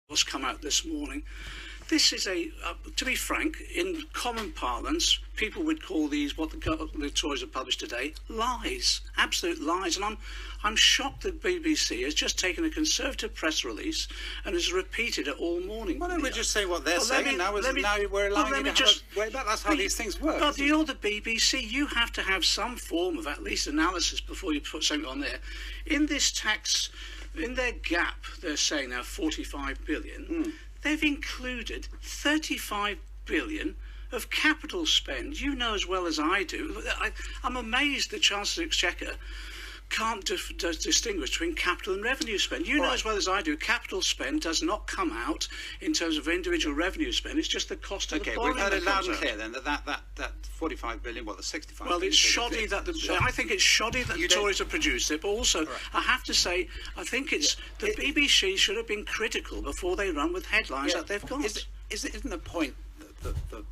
what's come out this morning. This is to be frank, in common parlance, people would call these, what the Tories have published today, lies, absolute lies. And I'm shocked that BBC has just taken a Conservative press release and has repeated it all morning. Why don't we just say what they're saying? Now we're allowing you to have a way back. That's how these things work. But you're the BBC. You have to have some form of at least analysis before you put something on there. In this tax, in their gap, they're saying now 45 billion. They've included 35 billion of capital spend. You know as well as I do. I'm amazed the Chancellor of the Exchequer can't distinguish between capital and revenue spend. You know as well as I do, capital spend does not come out in terms of individual revenue spend. It's just the cost of the boiler. Okay, we've heard it loud and clear then that 45 billion, the 65 well, billion. it's shoddy that I think it's shoddy that the Tories have produced it, but also I have to say I think it's the BBC should have been critical before they run with headlines that they've got. Isn't the point the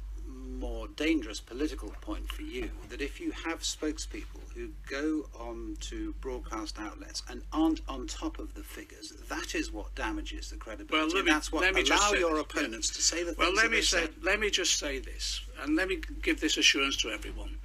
more dangerous political point for you that if you have spokespeople who go on to broadcast outlets and aren't on top of the figures, that is what damages the credibility. Well, that's what allows your opponents to say the things. Well, let me just say this, and let me give this assurance to everyone.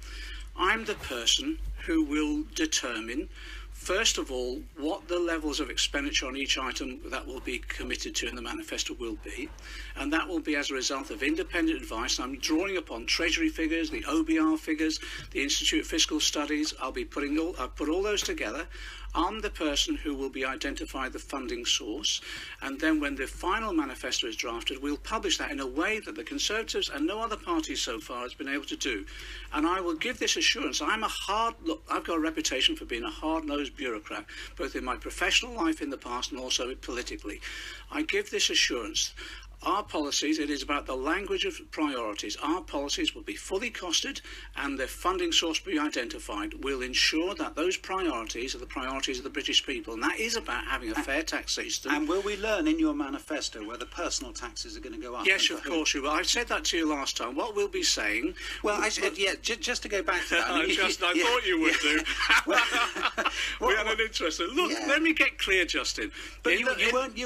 I'm the person who will determine, first of all, what the levels of expenditure on each item that will be committed to in the manifesto will be, and that will be as a result of independent advice. I'm drawing upon Treasury figures, the OBR figures, the Institute of Fiscal Studies. I'll put all those together. I'm the person who will be identify the funding source, and then when the final manifesto is drafted, we'll publish that in a way that the Conservatives and no other party so far has been able to do. And I will give this assurance. I've got a reputation for being a hard-nosed bureaucrat, both in my professional life in the past and also politically. I give this assurance. Our policies, it is about the language of priorities. Our policies will be fully costed and the funding source will be identified. We'll ensure that those priorities are the priorities of the British people, and that is about having a fair tax system. And will we learn in your manifesto whether personal taxes are going to go up? Yes, of course you will. I said that to you last time. What we'll be saying... Well, just to go back to that... I thought you would do. We had an interesting... Look, let me get clear, Justin. But you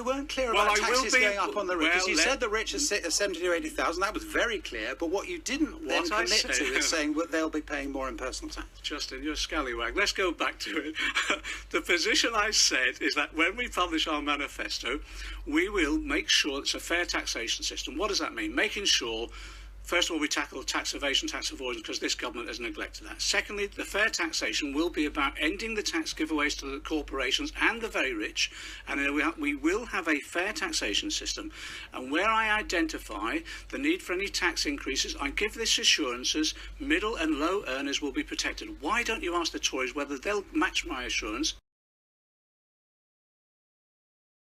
weren't clear about taxes going up on the rich. Because you said the rich are 70 to 80,000. That was very clear. But what you didn't then commit to is saying that they'll be paying more in personal tax. Justin, you're a scallywag. Let's go back to it. The position I said is that when we publish our manifesto, we will make sure it's a fair taxation system. What does that mean? Making sure, first of all, we tackle tax evasion, tax avoidance, because this government has neglected that. Secondly, the fair taxation will be about ending the tax giveaways to the corporations and the very rich, and we will have a fair taxation system. And where I identify the need for any tax increases, I give this assurances, middle and low earners will be protected. Why don't you ask the Tories whether they'll match my assurance?